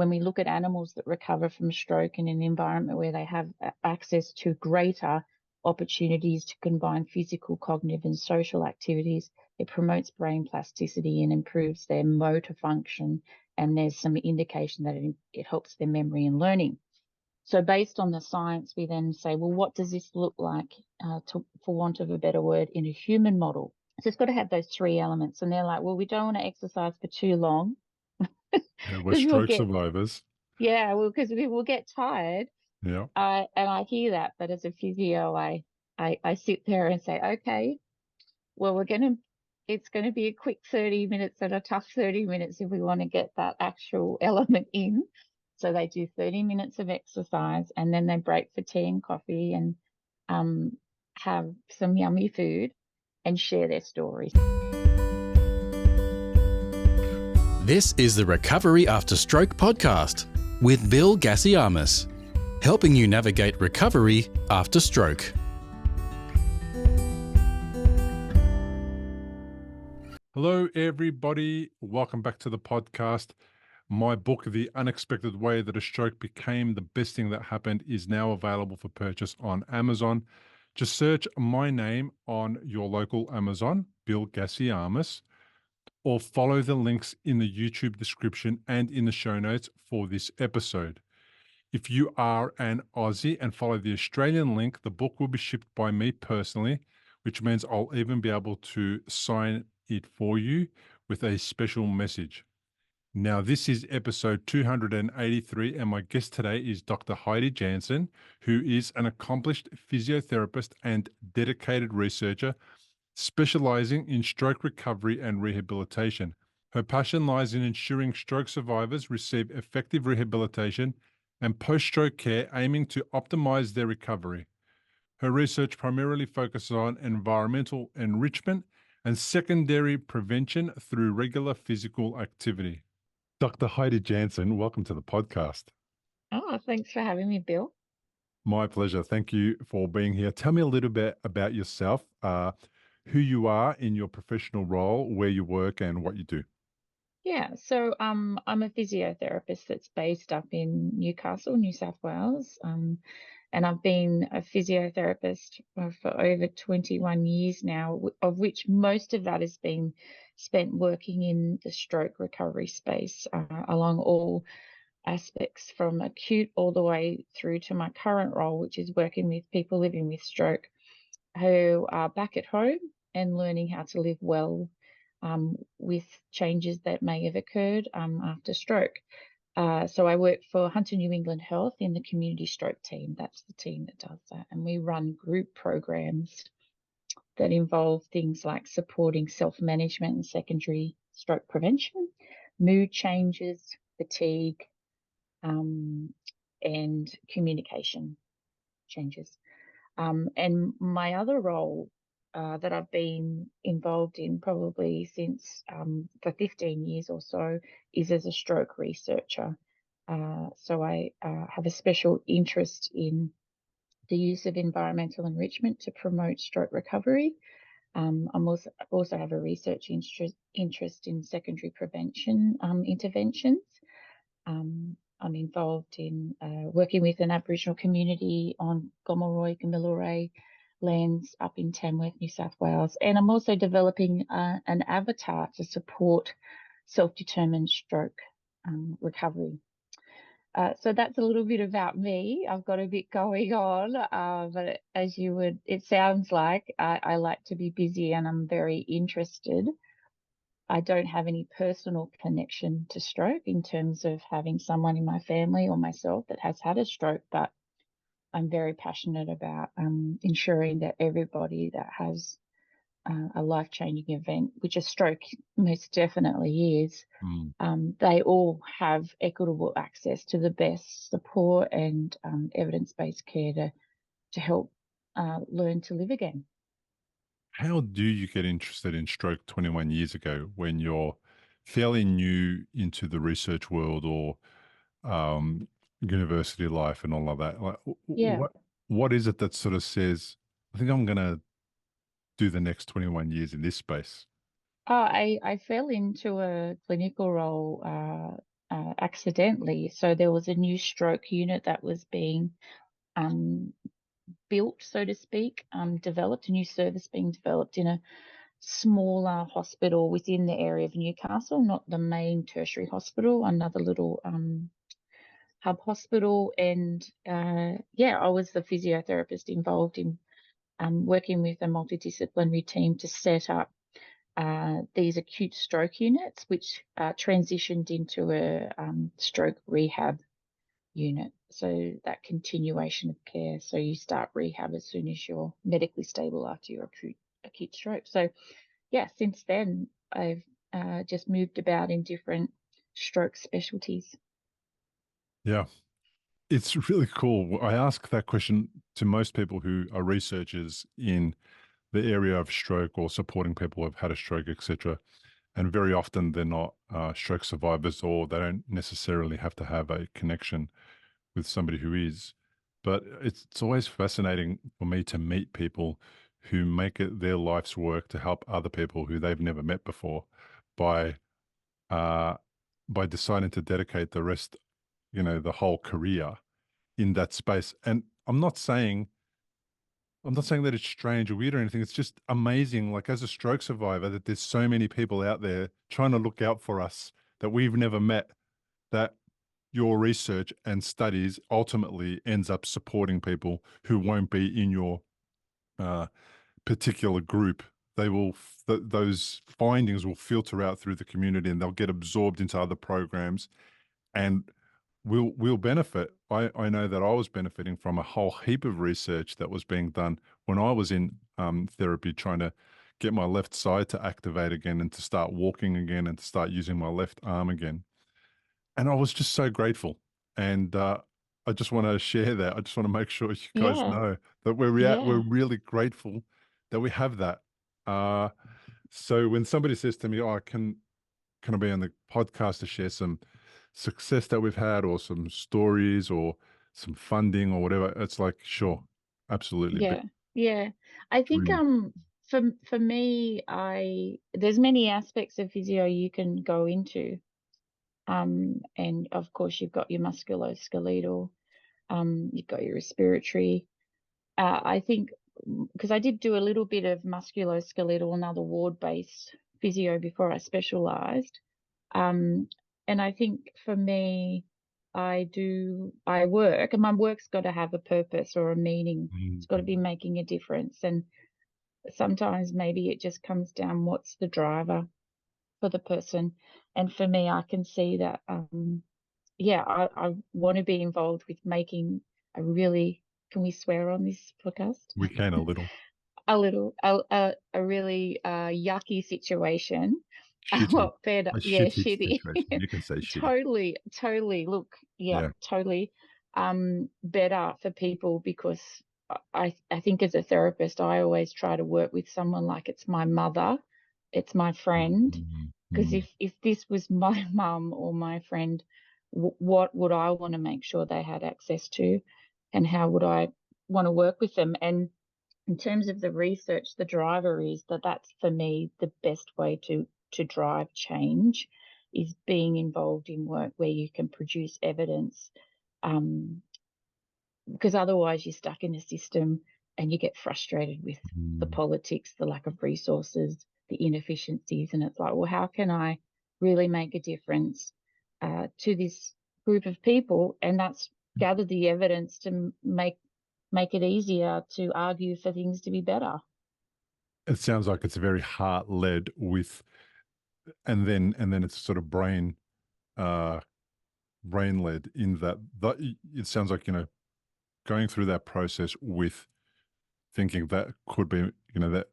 when we look at animals that recover from stroke in an environment where they have access to greater opportunities to combine physical, cognitive, and social activities, it promotes brain plasticity and improves their motor function. And there's some indication that it helps their memory and learning. So based on the science, we then say, well, what does this look like, for want of a better word, in a human model? So it's got to have those three elements. And they're like, well, we don't want to exercise for too long. Yeah, we're stroke survivors. Yeah, well, because we will get tired. Yeah. And I hear that, but as a physio, I sit there and say, okay, well, it's going to be a quick 30 minutes and a tough 30 minutes if we want to get that actual element in. So they do 30 minutes of exercise and then they break for tea and coffee and have some yummy food and share their stories. This is the Recovery After Stroke podcast with Bill Gassiamis, helping you navigate recovery after stroke. Hello, everybody. Welcome back to the podcast. My book, The Unexpected Way That a Stroke Became the Best Thing That Happened, is now available for purchase on Amazon. Just search my name on your local Amazon, Bill Gassiamis, or follow the links in the YouTube description and in the show notes for this episode. If you are an Aussie and follow the Australian link, the book will be shipped by me personally, which means I'll even be able to sign it for you with a special message. Now, this is episode 283, and my guest today is Dr. Heidi Jansen, who is an accomplished physiotherapist and dedicated researcher specializing in stroke recovery and rehabilitation. Her passion lies in ensuring stroke survivors receive effective rehabilitation and post-stroke care, aiming to optimize their recovery. Her research primarily focuses on environmental enrichment and secondary prevention through regular physical activity. Dr. Heidi Jansen, welcome to the podcast. Oh, thanks for having me, Bill. My pleasure. Thank you for being here. Tell me a little bit about yourself, who you are in your professional role, where you work, and what you do. Yeah, so I'm a physiotherapist that's based up in Newcastle, New South Wales. And I've been a physiotherapist for over 21 years now, of which most of that has been spent working in the stroke recovery space, along all aspects from acute all the way through to my current role, which is working with people living with stroke who are back at home and learning how to live well with changes that may have occurred after stroke. So I work for Hunter New England Health in the community stroke team. That's the team that does that. And we run group programs that involve things like supporting self-management and secondary stroke prevention, mood changes, fatigue, and communication changes. And my other role that I've been involved in probably since for 15 years or so is as a stroke researcher. So I have a special interest in the use of environmental enrichment to promote stroke recovery. I'm also have a research interest in secondary prevention interventions. I'm involved in working with an Aboriginal community on Gomeroi, Gamilaroi lands up in Tamworth, New South Wales. And I'm also developing an avatar to support self-determined stroke recovery. So that's a little bit about me. I've got a bit going on, but as it sounds like I like to be busy and I'm very interested. I don't have any personal connection to stroke in terms of having someone in my family or myself that has had a stroke, but I'm very passionate about ensuring that everybody that has a life-changing event, which a stroke most definitely is, they all have equitable access to the best support and evidence-based care to help learn to live again. How do you get interested in stroke 21 years ago when you're fairly new into the research world or university life and all of that? Like, Yeah. what is it that sort of says, I think I'm going to do the next 21 years in this space? I fell into a clinical role accidentally. So there was a new stroke unit that was being built, so to speak, developed, a new service being developed in a smaller hospital within the area of Newcastle, not the main tertiary hospital, another little hub hospital. And I was the physiotherapist involved in working with a multidisciplinary team to set up these acute stroke units, which transitioned into a stroke rehab unit. So that continuation of care. So you start rehab as soon as you're medically stable after your acute stroke. So yeah, since then I've just moved about in different stroke specialties. Yeah. It's really cool. I ask that question to most people who are researchers in the area of stroke or supporting people who've had a stroke, etc. And very often they're not stroke survivors, or they don't necessarily have to have a connection with somebody who is. But it's always fascinating for me to meet people who make it their life's work to help other people who they've never met before by uh, by deciding to dedicate the rest, the whole career in that space. And I'm not saying that it's strange or weird or anything. It's just amazing, like as a stroke survivor, that there's so many people out there trying to look out for us that we've never met, that your research and studies ultimately ends up supporting people who won't be in your particular group. They will, those findings will filter out through the community and they'll get absorbed into other programs, and we'll benefit. I know that I was benefiting from a whole heap of research that was being done when I was in therapy, trying to get my left side to activate again and to start walking again and to start using my left arm again. And I was just so grateful. And I just want to share that. I just want to make sure you guys Yeah, know that we're yeah, really grateful that we have that. So when somebody says to me, "Oh, can I be on the podcast to share some success that we've had, or some stories, or some funding, or whatever?" It's like, sure, absolutely, big yeah. I think dream. for me, there's many aspects of physio you can go into. And of course you've got your musculoskeletal, you've got your respiratory. I think because I did do a little bit of musculoskeletal and other ward-based physio before I specialized. Um, and I think for me, I work, and my work's got to have a purpose or a meaning. It's got to be making a difference. And sometimes maybe it just comes down, what's the driver for the person? And for me, I can see that, I want to be involved with making a really, can we swear on this podcast? We can a little A really yucky situation a shitty, lot better. a Yeah, shitty shitty. situation. You can say shitty. Totally. Look, yeah, Yeah. totally. Better for people, because I think as a therapist, I always try to work with someone like it's my mother, it's my friend. Because Mm. if this was my mum or my friend, what would I want to make sure they had access to, and how would I want to work with them? And in terms of the research, the driver is that's for me the best way to drive change, is being involved in work where you can produce evidence, because otherwise you're stuck in a system and you get frustrated with the Mm. politics, the lack of resources, the inefficiencies, and it's like, well, how can I really make a difference to this group of people? And that's gather the evidence to make it easier to argue for things to be better. It sounds like it's very heart led with, and then it's sort of uh brain led, in that it sounds like, going through that process with thinking that could be,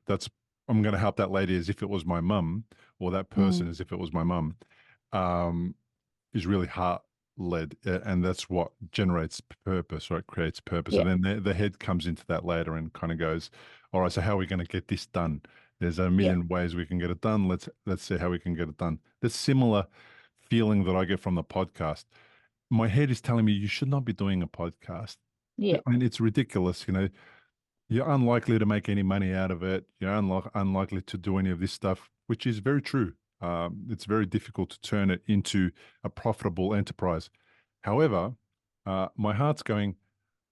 that's I'm going to help that lady as if it was my mum, or that person Mm, as if it was my mum, um, is really heart led, and that's what generates purpose, or it creates purpose. yeah, And then the head comes into that later and kind of goes, all right, so how are we going to get this done? There's a yeah, million ways we can get it done. Let's see how we can get it done. The similar feeling that I get from the podcast. My head is telling me you should not be doing a podcast. yeah, I mean, it's ridiculous. You're unlikely to make any money out of it. You're unlikely to do any of this stuff, which is very true. It's very difficult to turn it into a profitable enterprise. However, my heart's going,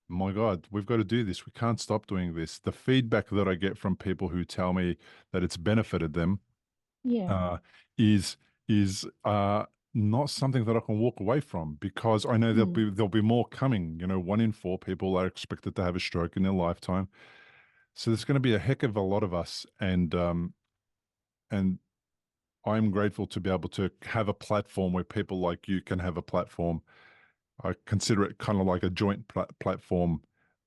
my God, we've got to do this. We can't stop doing this. The feedback that I get from people who tell me that it's benefited them Yeah. is not something that I can walk away from, because I know there'll be more coming. 1 in 4 people are expected to have a stroke in their lifetime. So there's going to be a heck of a lot of us, and I'm grateful to be able to have a platform where people like you can have a platform. I consider it kind of like a joint platform,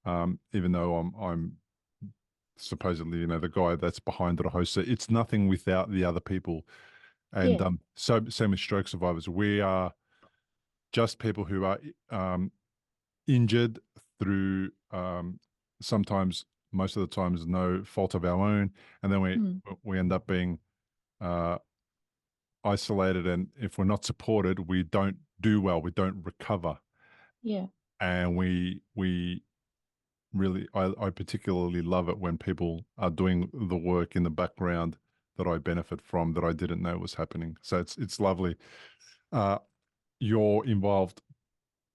even though I'm supposedly, the guy that's behind the host. So it's nothing without the other people. And Yeah. so same with stroke survivors. We are just people who are injured through sometimes, most of the times, no fault of our own, and then we end up being isolated, and if we're not supported, we don't do well. We don't recover. Yeah. And we really, I particularly love it when people are doing the work in the background that I benefit from, that I didn't know was happening. So it's lovely. You're involved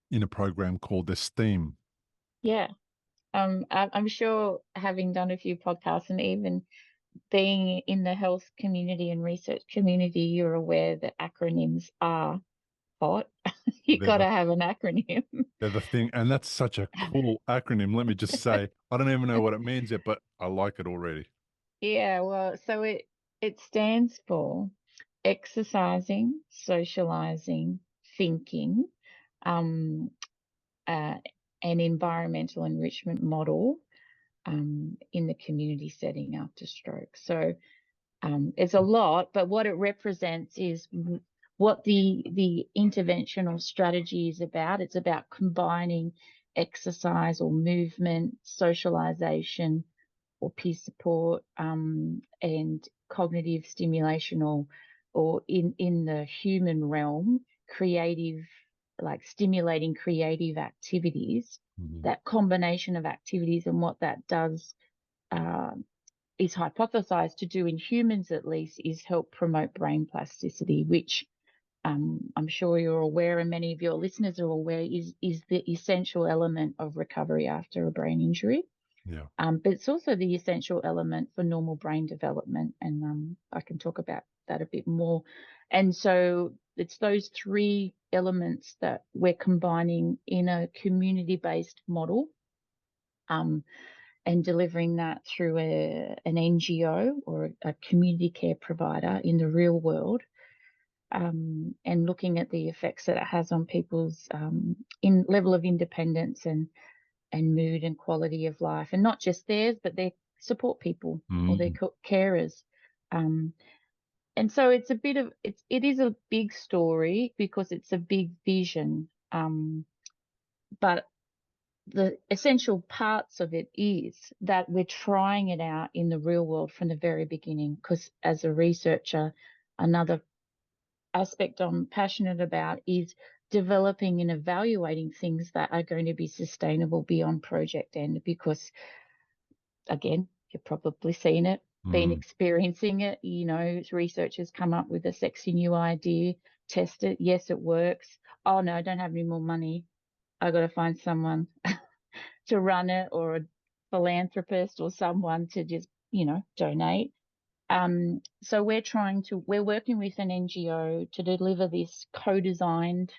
in a program called Esteem. Yeah. I'm sure, having done a few podcasts and even being in the health community and research community, you're aware that acronyms are hot. You They're got to the, have an acronym. they're the thing. And that's such a cool acronym. Let me just say, I don't even know what it means yet, but I like it already. Yeah, well, so it stands for exercising, socializing, thinking, um, an environmental enrichment model in the community setting after stroke. So it's a lot, but what it represents is what the interventional strategy is about. It's about combining exercise or movement, socialization, or peer support, and cognitive stimulation, or in the human realm, creative, like stimulating creative activities. That combination of activities, and what that does is hypothesized to do in humans, at least, is help promote brain plasticity, which I'm sure you're aware, and many of your listeners are aware, is the essential element of recovery after a brain injury. Yeah. But it's also the essential element for normal brain development, and I can talk about that a bit more. And so it's those 3 elements that we're combining in a community-based model, and delivering that through an NGO or a community care provider in the real world, and looking at the effects that it has on people's in level of independence and mood and quality of life, and not just theirs, but their support people or their carers. And so it's a bit of it is a big story because it's a big vision, but the essential parts of it is that we're trying it out in the real world from the very beginning, because as a researcher, another aspect I'm passionate about is developing and evaluating things that are going to be sustainable beyond project end, because again, you've probably seen it, been experiencing it. Researchers come up with a sexy new idea, test it. Yes, it works. Oh no, I don't have any more money. I got to find someone to run it, or a philanthropist, or someone to just, donate. So we're working with an NGO to deliver this co-designed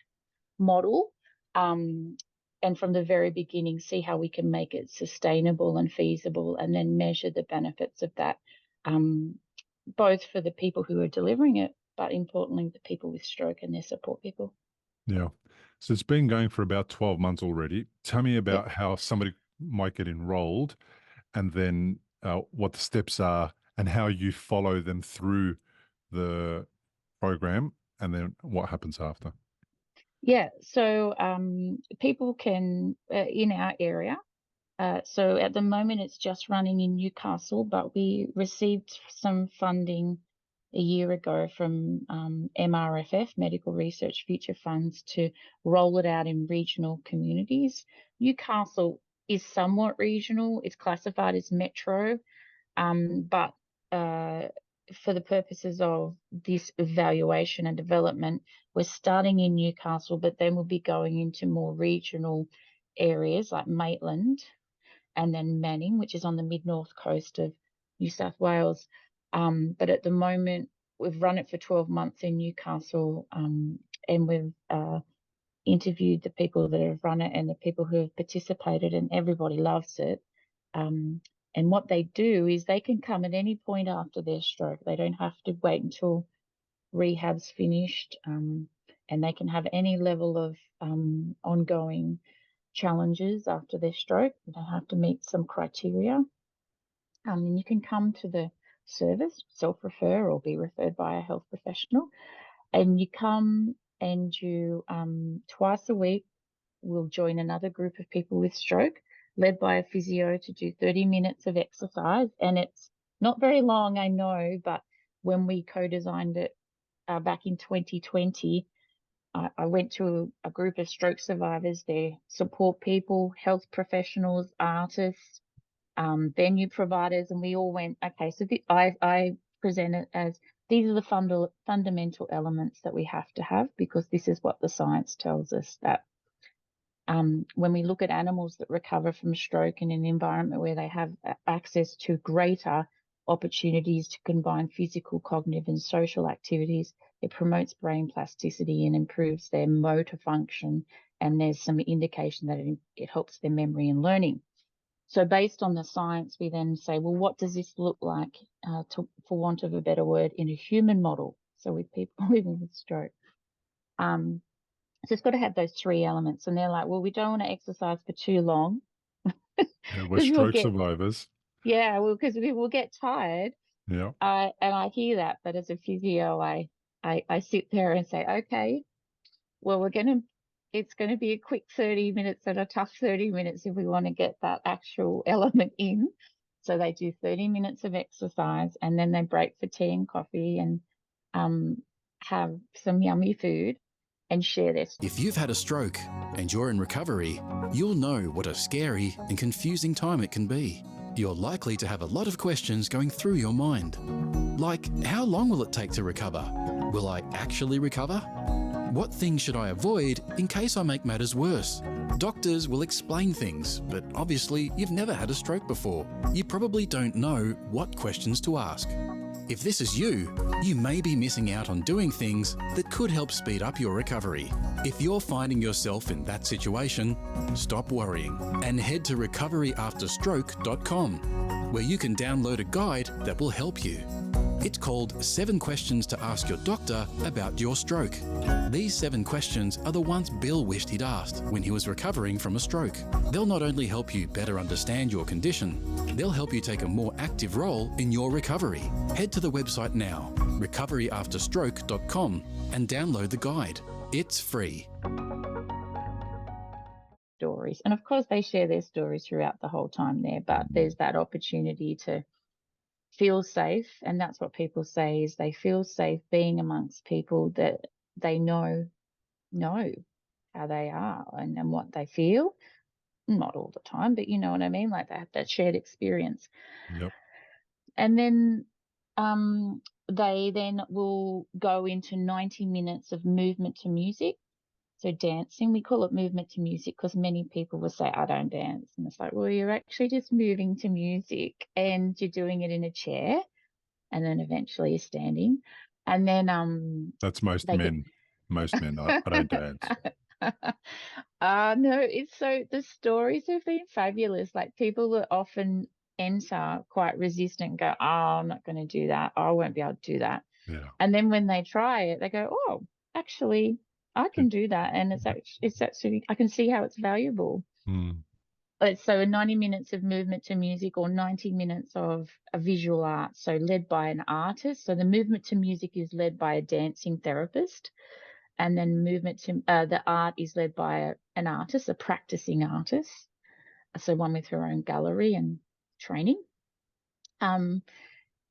model, and from the very beginning, see how we can make it sustainable and feasible, and then measure the benefits of that, both for the people who are delivering it, but importantly, the people with stroke and their support people. Yeah. So it's been going for about 12 months already. Tell me Yep. about how somebody might get enrolled, and then what the steps are, and how you follow them through the program, and then what happens after. Yeah, so people can, in our area, so at the moment it's just running in Newcastle, but we received some funding a year ago from MRFF, Medical Research Future Funds, to roll it out in regional communities. Newcastle is somewhat regional. It's classified as metro, but for the purposes of this evaluation and development, we're starting in Newcastle, but then we'll be going into more regional areas like Maitland and then Manning, which is on the mid-north coast of New South Wales. But at the moment, we've run it for 12 months in Newcastle, and we've interviewed the people that have run it and the people who have participated, and everybody loves it. And what they do is they can come at any point after their stroke. They don't have to wait until rehab's finished, and they can have any level of ongoing challenges after their stroke. They have to meet some criteria. And you can come to the service, self-refer or be referred by a health professional. And you come and you twice a week will join another group of people with stroke, led by a physio, to do 30 minutes of exercise. And it's not very long, I know, but when we co-designed it back in 2020, I went to a group of stroke survivors, their support people, health professionals, artists, venue providers, and we all went, okay, so I present it as these are the fundamental elements that we have to have, because this is what the science tells us, that when we look at animals that recover from stroke in an environment where they have access to greater opportunities to combine physical, cognitive, and social activities, it promotes brain plasticity and improves their motor function, and there's some indication that it helps their memory and learning. So based on the science, we then say, well, what does this look like, for want of a better word, in a human model? So with people living with stroke. So it's got to have those three elements. And they're like, well, we don't want to exercise for too long. Yeah, we're stroke survivors. Yeah, well, because we will get tired. Yeah. And I hear that, but as a physio, I sit there and say, okay, well, it's going to be a quick 30 minutes and a tough 30 minutes if we want to get that actual element in. So they do 30 minutes of exercise, and then they break for tea and coffee and have some yummy food and share their story. If you've had a stroke and you're in recovery, you'll know what a scary and confusing time it can be. You're likely to have a lot of questions going through your mind. Like, how long will it take to recover? Will I actually recover? What things should I avoid in case I make matters worse? Doctors will explain things, but obviously you've never had a stroke before. You probably don't know what questions to ask. If this is you, you may be missing out on doing things that could help speed up your recovery. If you're finding yourself in that situation, stop worrying and head to recoveryafterstroke.com, where you can download a guide that will help you. It's called 7 Questions to Ask Your Doctor About Your Stroke. These 7 questions are the ones Bill wished he'd asked when he was recovering from a stroke. They'll not only help you better understand your condition, they'll help you take a more active role in your recovery. Head to the website now, recoveryafterstroke.com, and download the guide. It's free. Stories. And of course, they share their stories throughout the whole time there, but there's that opportunity to feel safe. And that's what people say, is they feel safe being amongst people that they know how they are and what they feel. Not all the time, but you know what I mean? Like that shared experience. Yep. And then they then will go into 90 minutes of movement to music. So dancing, we call it movement to music because many people will say, I don't dance. And it's like, well, you're actually just moving to music and you're doing it in a chair and then eventually you're standing. And then that's most men. Most men. I don't dance. No, it's so the stories have been fabulous. Like people that often enter quite resistant and go, oh, I'm not going to do that. I won't be able to do that. Yeah. And then when they try it, they go, oh, actually, I can do that. And it's actually, I can see how it's valuable. So 90 minutes of movement to music or 90 minutes of a visual art. So led by an artist. So the movement to music is led by a dancing therapist. And then movement to the art is led by an artist, a practicing artist. So one with her own gallery and training. And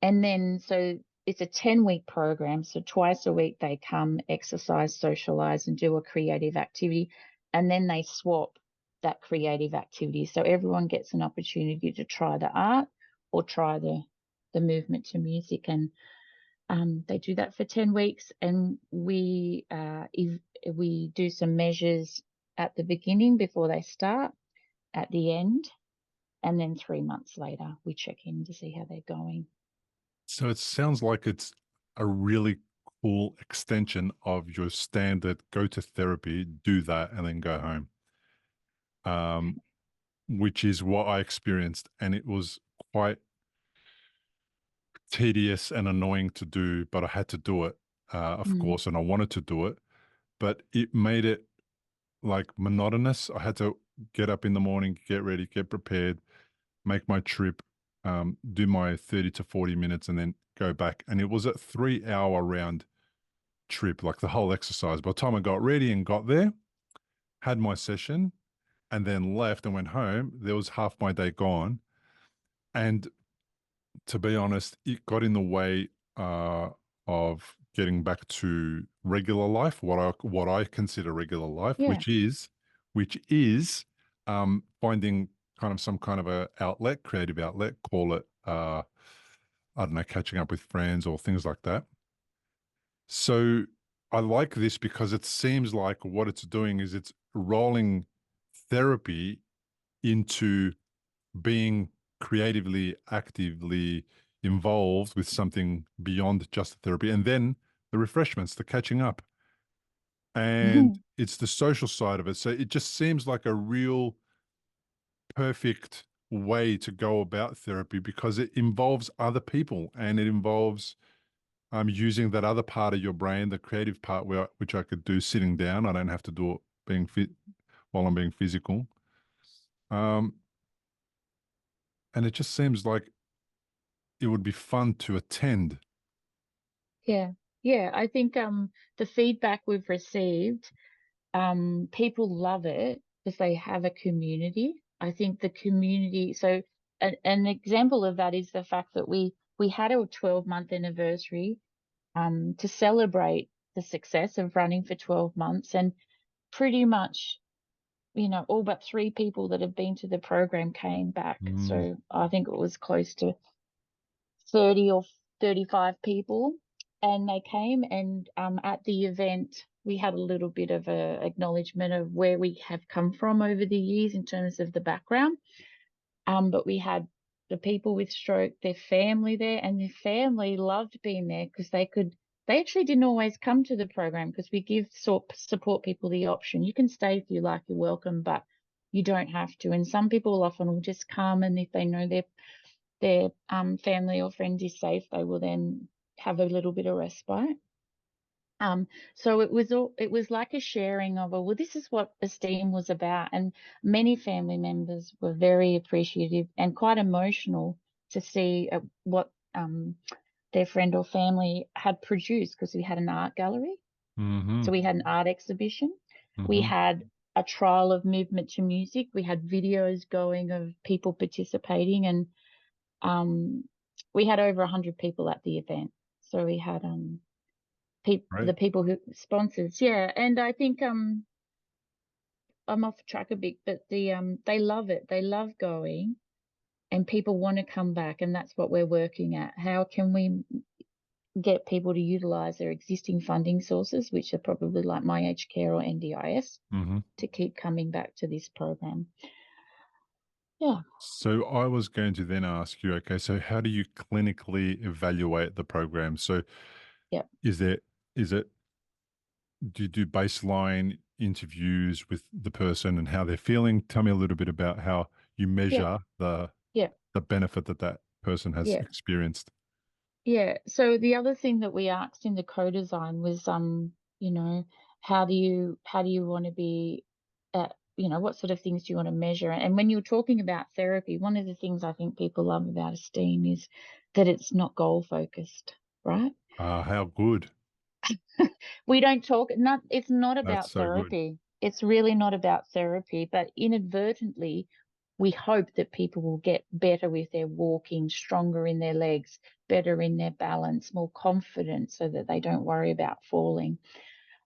then so it's a 10-week program. So twice a week they come, exercise, socialize, and do a creative activity. And then they swap that creative activity. So everyone gets an opportunity to try the art or try the movement to music. And They do that for 10 weeks, and we do some measures at the beginning before they start, at the end, and then 3 months later we check in to see how they're going. So it sounds like it's a really cool extension of your standard go to therapy, do that, and then go home. Which is what I experienced, and it was quite tedious and annoying to do, but I had to do it, of course, and I wanted to do it, but it made it like monotonous. I had to get up in the morning, get ready, get prepared, make my trip, do my 30 to 40 minutes, and then go back. And it was a 3 hour round trip, like the whole exercise. By the time I got ready and got there, had my session, and then left and went home, there was half my day gone. And to be honest, it got in the way of getting back to regular life, what I consider regular life, Yeah. which is finding kind of some kind of a outlet, creative outlet, call it I don't know, catching up with friends or things like that. So I like this because it seems like what it's doing is it's rolling therapy into being creatively, actively involved with something beyond just the therapy. And then the refreshments, the catching up. And it's the social side of it. So it just seems like a real perfect way to go about therapy because it involves other people and it involves using that other part of your brain, the creative part, which I could do sitting down. I don't have to do it being fit while I'm being physical. And it just seems like it would be fun to attend. Yeah. I think the feedback we've received, people love it because they have a community. I think the community. So an example of that is the fact that we had our 12-month anniversary to celebrate the success of running for 12 months, and pretty much, all but 3 people that have been to the program came back. So I think it was close to 30 or 35 people, and they came, and at the event we had a little bit of a acknowledgement of where we have come from over the years in terms of the background. But we had the people with stroke, their family there, and their family loved being there because they actually didn't always come to the program because we give support people the option. You can stay if you like, you're welcome, but you don't have to. And some people often will just come, and if they know their family or friend is safe, they will then have a little bit of respite. So it was like a sharing of, well, this is what esteem was about. And many family members were very appreciative and quite emotional to see what their friend or family had produced, because we had an art gallery. So we had an art exhibition. We had a trial of movement to music. We had videos going of people participating, and we had over 100 people at the event. So we had Right. the people who sponsors, and I think I'm off track a bit, but they love it. They love going, and people want to come back, and that's what we're working at. How can we get people to utilize their existing funding sources, which are probably like My Aged Care or NDIS, to keep coming back to this program? Yeah. So I was going to then ask you, okay, so how do you clinically evaluate the program? So Yeah. is it do you do baseline interviews with the person and how they're feeling? Tell me a little bit about how you measure the Yeah. benefit that person has Yeah. experienced. Yeah. So the other thing that we asked in the co-design was, how do you want to be, what sort of things do you want to measure? And when you're talking about therapy, one of the things I think people love about esteem is that it's not goal focused, right? How good. We don't talk, it's not That's about so good. therapy. It's really not about therapy, but inadvertently, we hope that people will get better with their walking, stronger in their legs, better in their balance, more confident so that they don't worry about falling.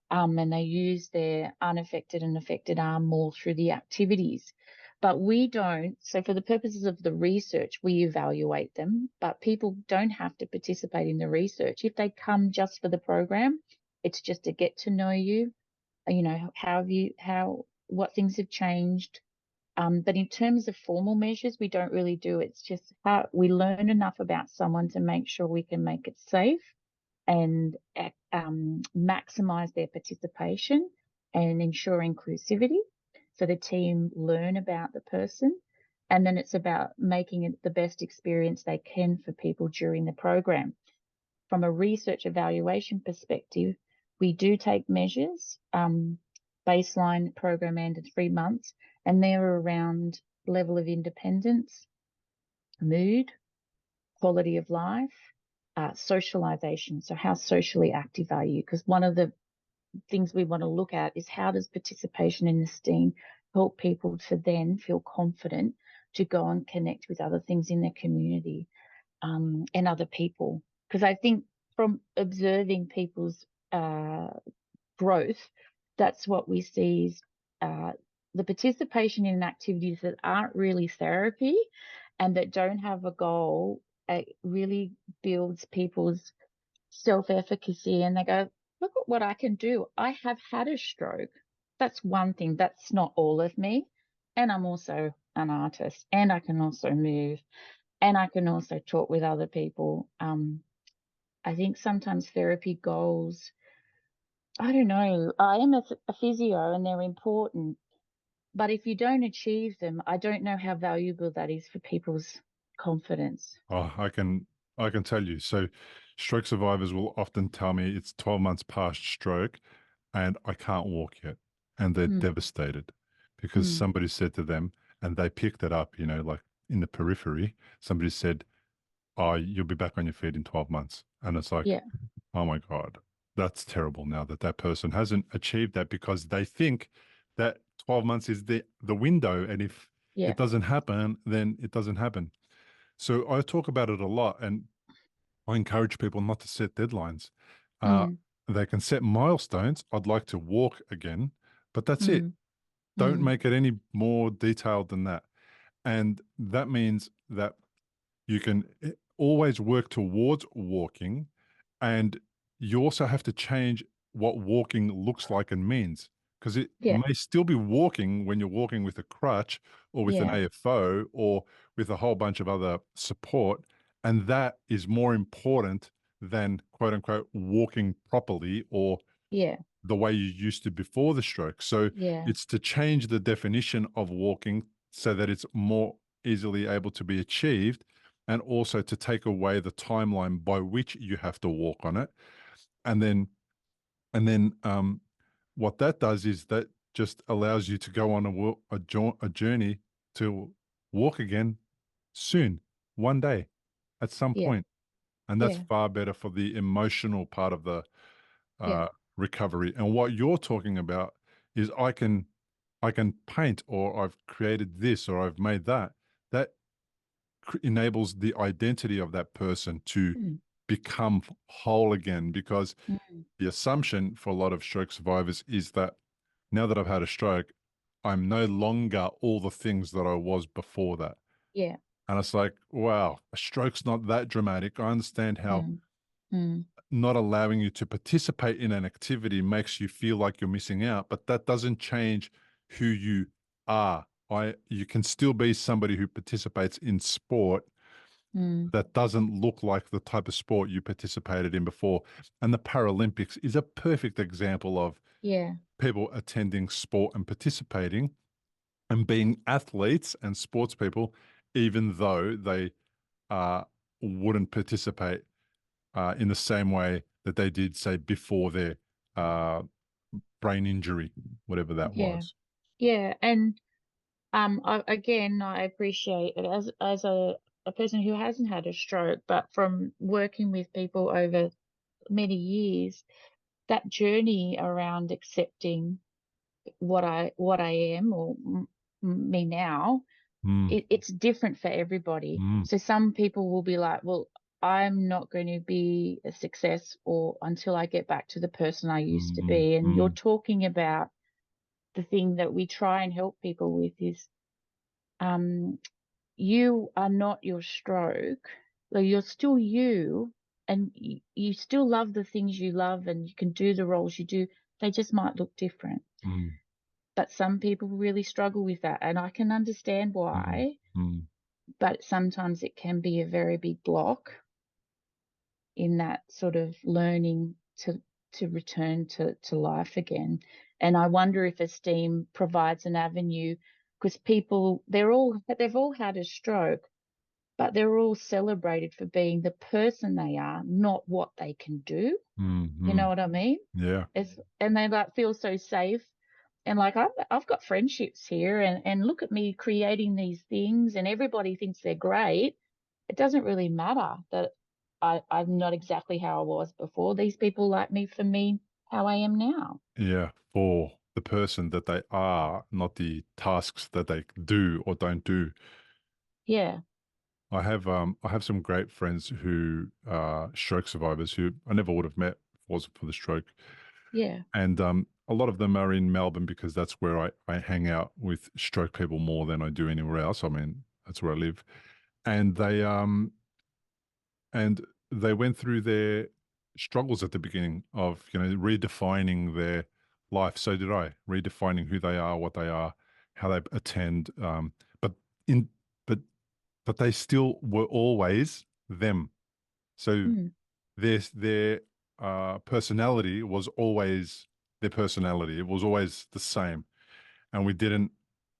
And they use their unaffected and affected arm more through the activities. But we don't. So for the purposes of the research, we evaluate them, but people don't have to participate in the research. If they come just for the program, it's just to get to know you, what things have changed. But in terms of formal measures, we don't really do. It's just how we learn enough about someone to make sure we can make it safe and maximize their participation and ensure inclusivity. So the team learn about the person, and then it's about making it the best experience they can for people during the program. From a research evaluation perspective, we do take measures, baseline, program end, and 3 months, and they're around level of independence, mood, quality of life, socialization. So how socially active are you? Because one of the things we want to look at is how does participation in the STEAM help people to then feel confident to go and connect with other things in their community, and other people. Because I think from observing people's growth, that's what we see is the participation in activities that aren't really therapy and that don't have a goal. It really builds people's self-efficacy, and they go, look at what I can do. I have had a stroke. That's one thing. That's not all of me. And I'm also an artist, and I can also move, and I can also talk with other people. I think sometimes therapy goals, I don't know, I am a physio and they're important, but if you don't achieve them, I don't know how valuable that is for people's confidence. Oh, I can tell you. So stroke survivors will often tell me it's 12 months past stroke and I can't walk yet. And they're Mm, devastated because mm, somebody said to them, and they picked it up, like in the periphery, somebody said, oh, you'll be back on your feet in 12 months. And it's like, yeah, oh my God, that's terrible now that that person hasn't achieved that because they think that 12 months is the window. And if yeah, it doesn't happen, then it doesn't happen. So I talk about it a lot and I encourage people not to set deadlines. Uh, mm, they can set milestones. I'd like to walk again, but that's it. mm, Don't mm, make it any more detailed than that. And that means that you can always work towards walking, and you also have to change what walking looks like and means, because it yeah, may still be walking when you're walking with a crutch or with an yeah, AFO or with a whole bunch of other support. And that is more important than quote unquote walking properly or yeah, the way you used to before the stroke. So yeah, it's to change the definition of walking so that it's more easily able to be achieved, and also to take away the timeline by which you have to walk on it. And then what that does is that just allows you to go on a journey to walk again soon, one day, at some yeah, point. And that's yeah, far better for the emotional part of the yeah, uh, recovery. And what you're talking about is I can paint, or I've created this, or I've made that. That enables the identity of that person to mm, become whole again, because mm, the assumption for a lot of stroke survivors is that now that I've had a stroke, I'm no longer all the things that I was before that. yeah, And it's like, wow, a stroke's not that dramatic. I understand how mm, mm, not allowing you to participate in an activity makes you feel like you're missing out, but that doesn't change who you are. You can still be somebody who participates in sport mm, that doesn't look like the type of sport you participated in before. And the Paralympics is a perfect example of yeah, people attending sport and participating and being athletes and sports people, even though they wouldn't participate in the same way that they did, say, before their uh, brain injury, whatever that yeah, was. yeah. And I appreciate it as a person who hasn't had a stroke, but from working with people over many years, that journey around accepting what I am, or me now, Mm, it's different for everybody. mm, So some people will be like, well, I'm not going to be a success or until I get back to the person I used to mm, be. And you're mm, talking about the thing that we try and help people with is you are not your stroke. Like, you're still you, and you still love the things you love, and you can do the roles you do. They just might look different. Mm. But some people really struggle with that, and I can understand why. Mm. But sometimes it can be a very big block in that sort of learning to return to life again. And I wonder if esteem provides an avenue, because people, they've all had a stroke, but they're all celebrated for being the person they are, not what they can do. You know what I mean? Yeah. And they like feel so safe. And like, I've got friendships here, and look at me creating these things, and everybody thinks they're great. It doesn't really matter that I'm not exactly how I was before. These people like me for me, how I am now. Yeah. For the person that they are, not the tasks that they do or don't do. Yeah, I have some great friends who are stroke survivors who I never would have met if it wasn't for the stroke. yeah, And a lot of them are in Melbourne because that's where I hang out with stroke people more than I do anywhere else. I mean, that's where I live. And they went through their struggles at the beginning of, redefining their life. So did I, redefining who they are, what they are, how they attend. But in but but they still were always them. So mm, their personality was always their personality. It was always the same, and we didn't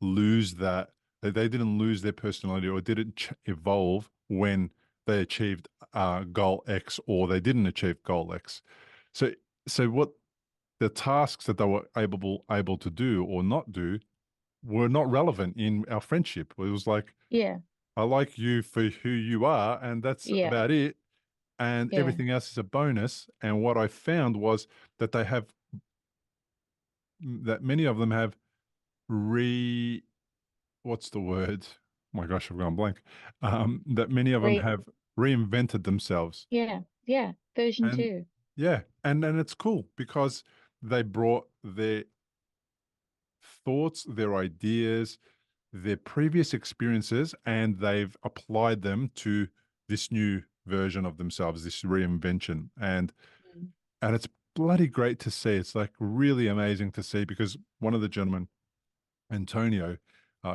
lose that. They didn't lose their personality or didn't evolve when they achieved goal X or they didn't achieve goal X. So what the tasks that they were able to do or not do were not relevant in our friendship. It was like, yeah, I like you for who you are, and that's yeah, about it. And yeah. everything else is a bonus. And what I found was that that many of them have what's the word? Oh my gosh, I've gone blank. That many of them Re, have reinvented themselves. yeah, yeah. Version And 2. yeah, and it's cool because they brought their thoughts, their ideas, their previous experiences, and they've applied them to this new version of themselves, this reinvention. Mm. And it's bloody great to see. It's like really amazing to see because one of the gentlemen, Antonio,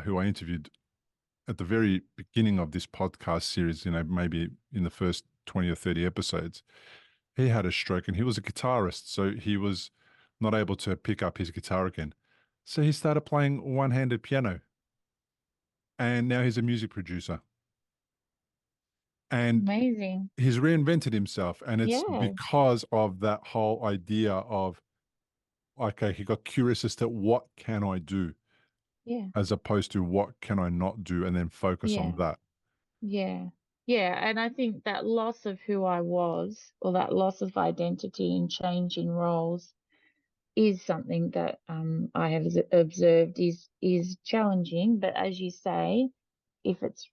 who I interviewed at the very beginning of this podcast series, maybe in the first 20 or 30 episodes, he had a stroke and he was a guitarist. So he was not able to pick up his guitar again. So he started playing one-handed piano and now he's a music producer. And Amazing. he's reinvented himself. And it's Yeah, because of that whole idea of, okay, he got curious as to what can I do yeah, as opposed to what can I not do and then focus on yeah, that. yeah, yeah. And I think that loss of who I was, or that loss of identity and change in roles, is something that I have observed is challenging. But as you say, if it's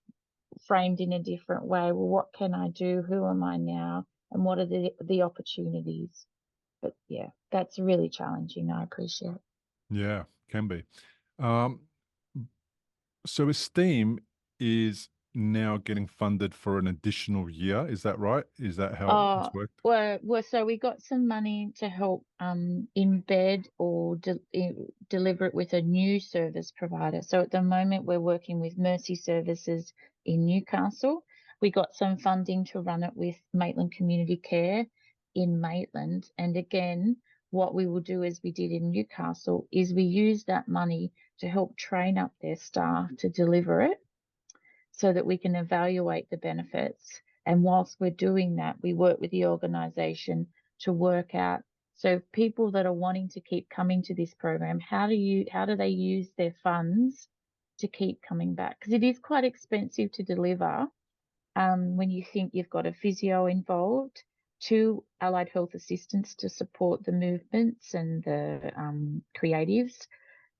framed in a different way, well, what can I do? Who am I now? And what are the opportunities? But yeah, that's really challenging. I appreciate. Yeah, can be. Um, so Esteem is now getting funded for an additional year. Is that right? Is that how it's worked? So we got some money to help embed or deliver it with a new service provider. So at the moment, we're working with Mercy Services in Newcastle. We got some funding to run it with Maitland Community Care in Maitland. And again, what we will do, as we did in Newcastle, is we use that money to help train up their staff to deliver it, so that we can evaluate the benefits. And whilst we're doing that, we work with the organisation to work out, so people that are wanting to keep coming to this program, how do they use their funds to keep coming back? Because it is quite expensive to deliver, when you think you've got a physio involved, two allied health assistants to support the movements and the creatives,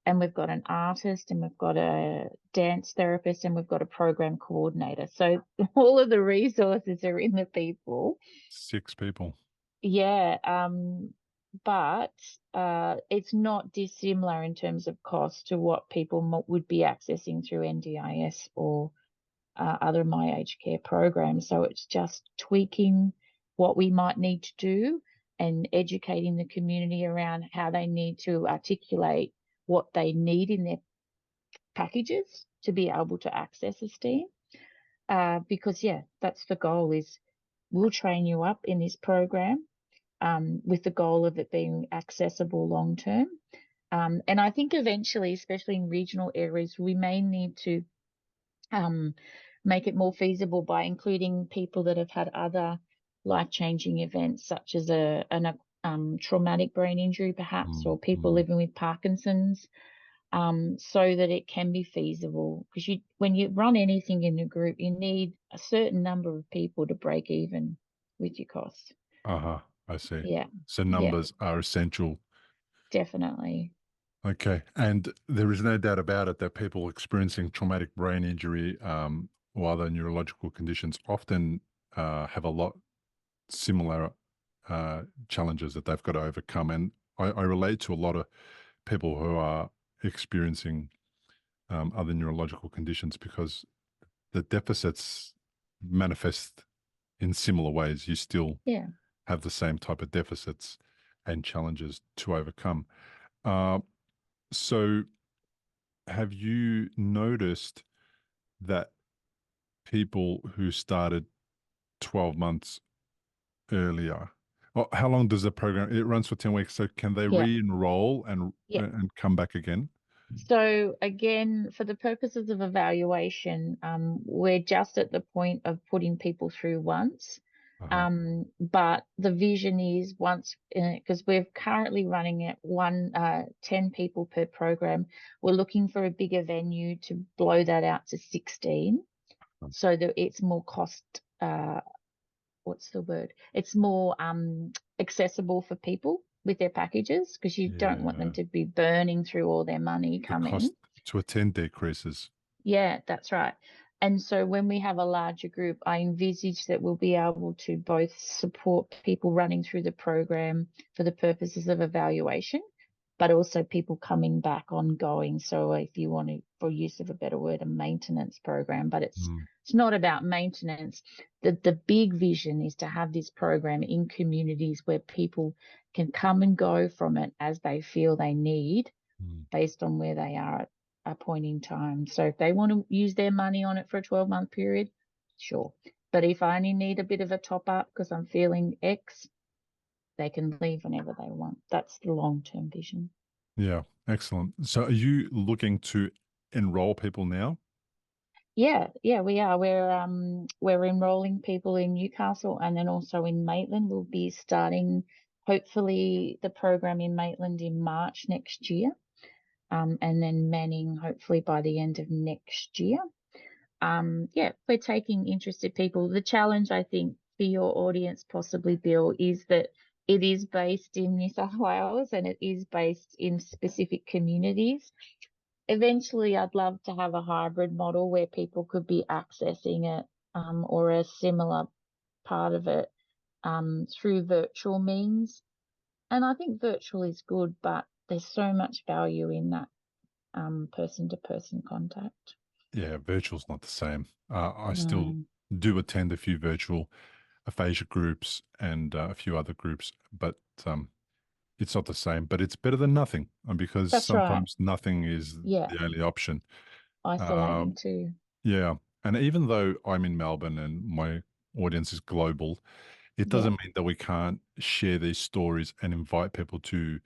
and we've got an artist, and we've got a dance therapist, and we've got a program coordinator. So all of the resources are in the people. 6 people. Yeah. but it's not dissimilar in terms of cost to what people would be accessing through NDIS or other My Aged Care programs. So it's just tweaking what we might need to do and educating the community around how they need to articulate what they need in their packages to be able to access esteem. Because, yeah, that's the goal is we'll train you up in this program with the goal of it being accessible long term. And I think eventually, especially in regional areas, we may need to make it more feasible by including people that have had other life-changing events, such as a traumatic brain injury, perhaps, or people living with Parkinson's, so that it can be feasible. Because when you run anything in a group, you need a certain number of people to break even with your costs. I see. Yeah. So Yeah. numbers are essential. Definitely. Okay. And there is no doubt about it that people experiencing traumatic brain injury or other neurological conditions often have a lot similar challenges that they've got to overcome. And I relate to a lot of people who are experiencing other neurological conditions because the deficits manifest in similar ways. You still Yeah. have the same type of deficits and challenges to overcome. So have you noticed that people who started 12 months earlier, well, how long does the program, it runs for 10 weeks. So can they Yeah. re-enroll and come back again? So again, for the purposes of evaluation, we're just at the point of putting people through once. But the vision is once, because we're currently running at 10 people per program, we're looking for a bigger venue to blow that out to 16 so that it's more cost, what's the word? It's more accessible for people with their packages, because you don't want them to be burning through all their money The coming. cost to attend decreases. Yeah, that's right. And so when we have a larger group, I envisage that we'll be able to both support people running through the program for the purposes of evaluation, but also people coming back ongoing. So if you want to, for use of a better word, a maintenance program, but it's not about maintenance. The big vision is to have this program in communities where people can come and go from it as they feel they need based on where they are at a point in time. So if they want to use their money on it for a 12-month period, sure. But if I only need a bit of a top up because I'm feeling X, they can leave whenever they want. That's the long-term vision. Yeah, excellent. So are you looking to enroll people now? Yeah, we are. We're enrolling people in Newcastle and then also in Maitland. We'll be starting hopefully the program in Maitland in March next year. And then Manning hopefully by the end of next year. We're taking interested people. The challenge, I think, for your audience, possibly, Bill, is that it is based in New South Wales and it is based in specific communities. Eventually, I'd love to have a hybrid model where people could be accessing it or a similar part of it through virtual means. And I think virtual is good, but there's so much value in that person-to-person contact. Yeah, virtual's not the same. I still do attend a few virtual aphasia groups and a few other groups, but it's not the same. But it's better than nothing because That's sometimes nothing is Yeah. the only option. Isolating too. Yeah. And even though I'm in Melbourne and my audience is global, it doesn't mean that we can't share these stories and invite people to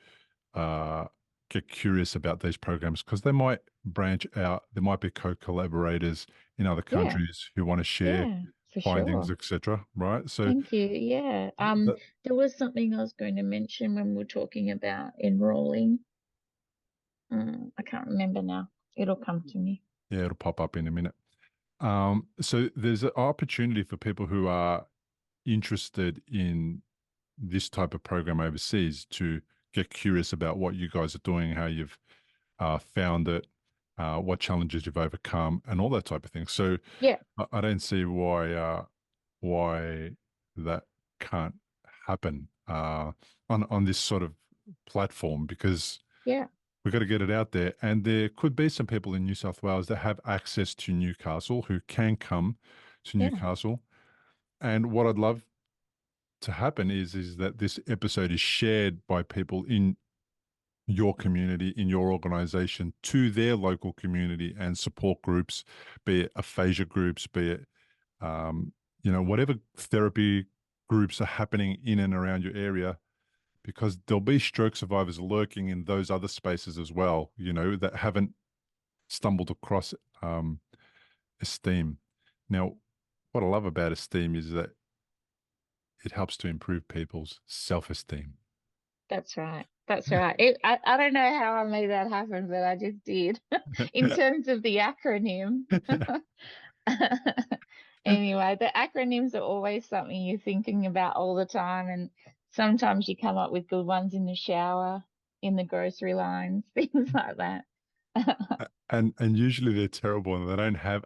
get curious about these programs because they might branch out. There might be co-collaborators in other countries who want to share for findings, sure. etc. Right? So Thank you. Yeah. There was something I was going to mention when we were talking about enrolling. I can't remember now. It'll come to me. yeah, it'll pop up in a minute. So there's an opportunity for people who are interested in this type of program overseas to get curious about what you guys are doing, how you've found it, what challenges you've overcome, and all that type of thing. So Yeah. I don't see why that can't happen. on this sort of platform, because Yeah. we've got to get it out there. And there could be some people in New South Wales that have access to Newcastle who can come to Yeah. Newcastle. And what I'd love to happen is that this episode is shared by people in your community, in your organization, to their local community and support groups, be it aphasia groups, be it, whatever therapy groups are happening in and around your area, because there'll be stroke survivors lurking in those other spaces as well, that haven't stumbled across esteem. Now, what I love about esteem is that it helps to improve people's self-esteem. That's right. That's right. I don't know how I made that happen, but I just did. In terms of the acronym. Anyway, the acronyms are always something you're thinking about all the time, and sometimes you come up with good ones in the shower, in the grocery lines, things like that. And usually they're terrible and they don't have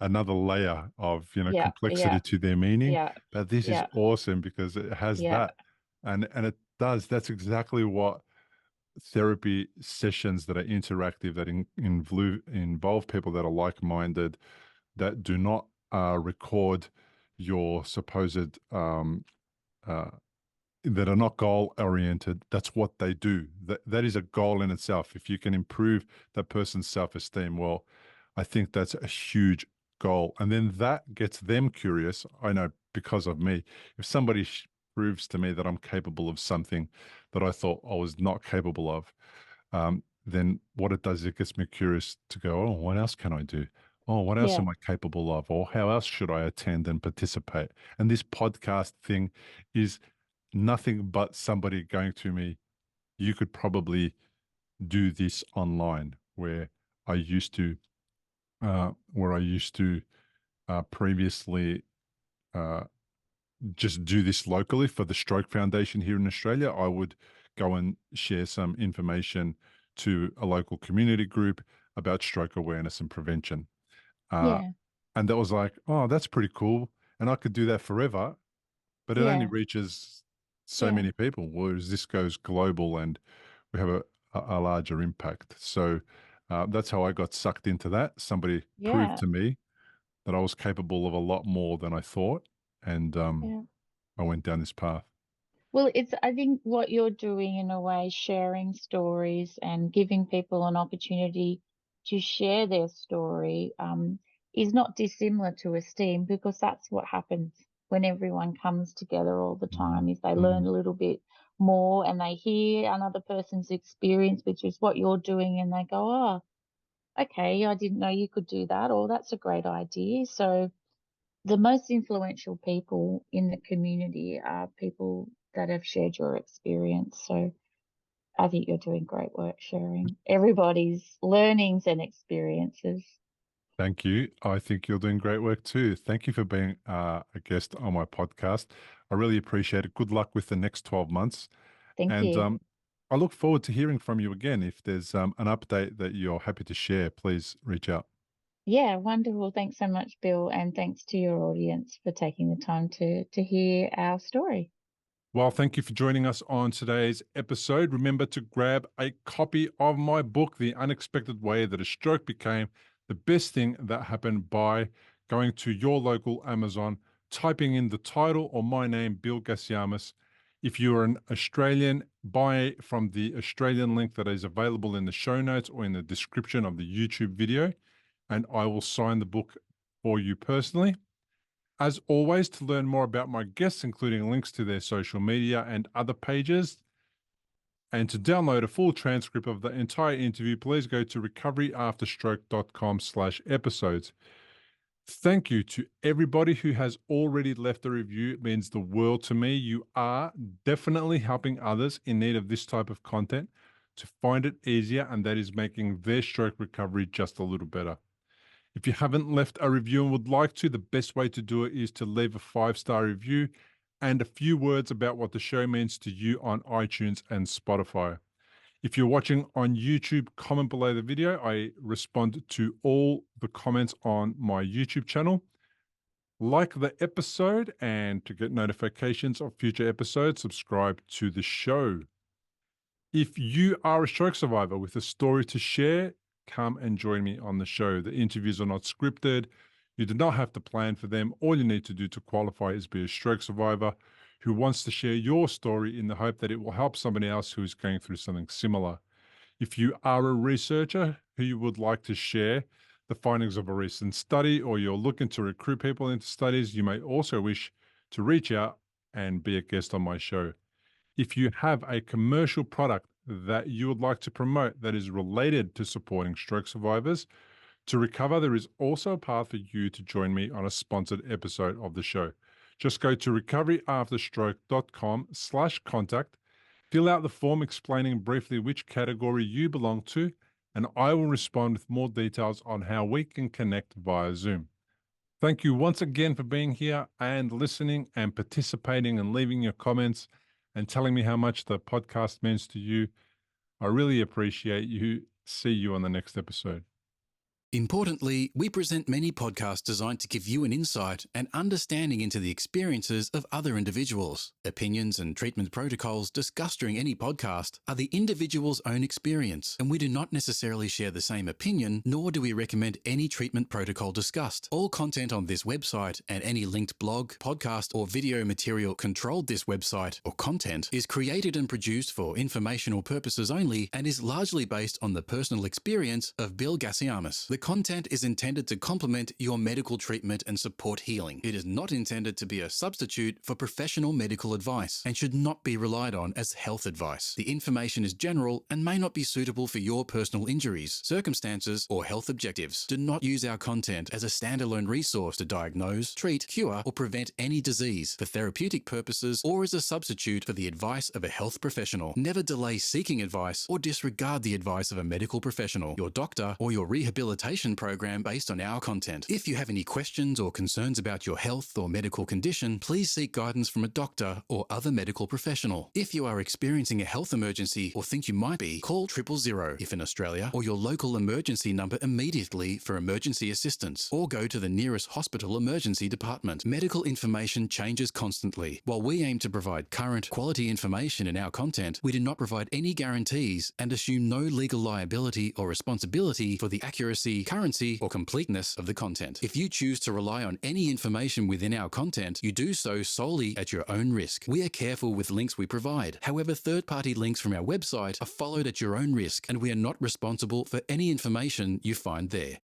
another layer of Yeah, complexity yeah, to their meaning. yeah, But this is yeah, awesome because it has yeah, that, and it does. That's exactly what therapy sessions that are interactive, that involve people that are like-minded, that do not record your supposed uh, that are not goal oriented. That's what they do. That is a goal in itself. If you can improve that person's self-esteem, well, I think that's a huge goal. And then that gets them curious. I know, because of me, if somebody proves to me that I'm capable of something that I thought I was not capable of, then what it does, it gets me curious to go, oh, what else can I do? Oh, what else yeah, am I capable of? Or how else should I attend and participate? And this podcast thing is nothing but somebody going to me, you could probably do this online, where I used to previously uh, just do this locally for the Stroke Foundation here in Australia. I would go and share some information to a local community group about stroke awareness and prevention. Uh, yeah, and that was like, oh, that's pretty cool. And I could do that forever, but it only yeah, reaches so yeah, many people, whereas this goes global and we have a larger impact. So that's how I got sucked into that. Somebody proved yeah, to me that I was capable of a lot more than I thought, and yeah. I went down this path. Well, I think what you're doing in a way, sharing stories and giving people an opportunity to share their story, is not dissimilar to esteem, because that's what happens when everyone comes together all the Mm, time, is they learn mm. a little bit more and they hear another person's experience, which is what you're doing, and they go, oh, okay, I didn't know you could do that, or that's a great idea. So the most influential people in the community are people that have shared your experience. So I think you're doing great work sharing everybody's learnings and experiences. Thank you. I think you're doing great work too. Thank you for being a guest on my podcast. I really appreciate it. Good luck with the next 12 months. Thank And you. I look forward to hearing from you again. If there's an update that you're happy to share, please reach out. Yeah, wonderful. Thanks so much, Bill, and thanks to your audience for taking the time to hear our story. Well, thank you for joining us on today's episode. Remember to grab a copy of my book, The Unexpected Way That a Stroke Became the Best Thing That Happened, by going to your local Amazon, typing in the title or my name, Bill Gassiamis. If you're an Australian, buy from the Australian link that is available in the show notes or in the description of the YouTube video, and I will sign the book for you personally. As always, to learn more about my guests, including links to their social media and other pages, and to download a full transcript of the entire interview, please go to recoveryafterstroke.com/episodes. Thank you to everybody who has already left a review. It means the world to me. You are definitely helping others in need of this type of content to find it easier, and that is making their stroke recovery just a little better. If you haven't left a review and would like to, the best way to do it is to leave a 5-star review and a few words about what the show means to you on iTunes and Spotify. If you're watching on YouTube, comment below the video. I respond to all the comments on my YouTube channel. Like the episode, and to get notifications of future episodes, subscribe to the show. If you are a stroke survivor with a story to share, come and join me on the show. The interviews are not scripted. You do not have to plan for them. All you need to do to qualify is be a stroke survivor who wants to share your story in the hope that it will help somebody else who is going through something similar. If you are a researcher who you would like to share the findings of a recent study, or you're looking to recruit people into studies, you may also wish to reach out and be a guest on my show. If you have a commercial product that you would like to promote that is related to supporting stroke survivors to recover, there is also a path for you to join me on a sponsored episode of the show. Just go to recoveryafterstroke.com/contact, fill out the form explaining briefly which category you belong to, and I will respond with more details on how we can connect via Zoom. Thank you once again for being here and listening and participating and leaving your comments and telling me how much the podcast means to you. I really appreciate you. See you on the next episode. Importantly, we present many podcasts designed to give you an insight and understanding into the experiences of other individuals. Opinions and treatment protocols discussed during any podcast are the individual's own experience, and we do not necessarily share the same opinion, nor do we recommend any treatment protocol discussed. All content on this website and any linked blog, podcast, or video material controlled this website or content is created and produced for informational purposes only and is largely based on the personal experience of Bill Gassiamis. The content is intended to complement your medical treatment and support healing. It is not intended to be a substitute for professional medical advice and should not be relied on as health advice. The information is general and may not be suitable for your personal injuries, circumstances, or health objectives. Do not use our content as a standalone resource to diagnose, treat, cure, or prevent any disease for therapeutic purposes or as a substitute for the advice of a health professional. Never delay seeking advice or disregard the advice of a medical professional, your doctor, or your rehabilitation program based on our content. If you have any questions or concerns about your health or medical condition, please seek guidance from a doctor or other medical professional. If you are experiencing a health emergency or think you might be, call 000 if in Australia, or your local emergency number immediately for emergency assistance, or go to the nearest hospital emergency department. Medical information changes constantly. While we aim to provide current, quality information in our content, we do not provide any guarantees and assume no legal liability or responsibility for the accuracy, currency, or completeness of the content. If you choose to rely on any information within our content, you do so solely at your own risk. We are careful with links we provide. However, third-party links from our website are followed at your own risk, and we are not responsible for any information you find there.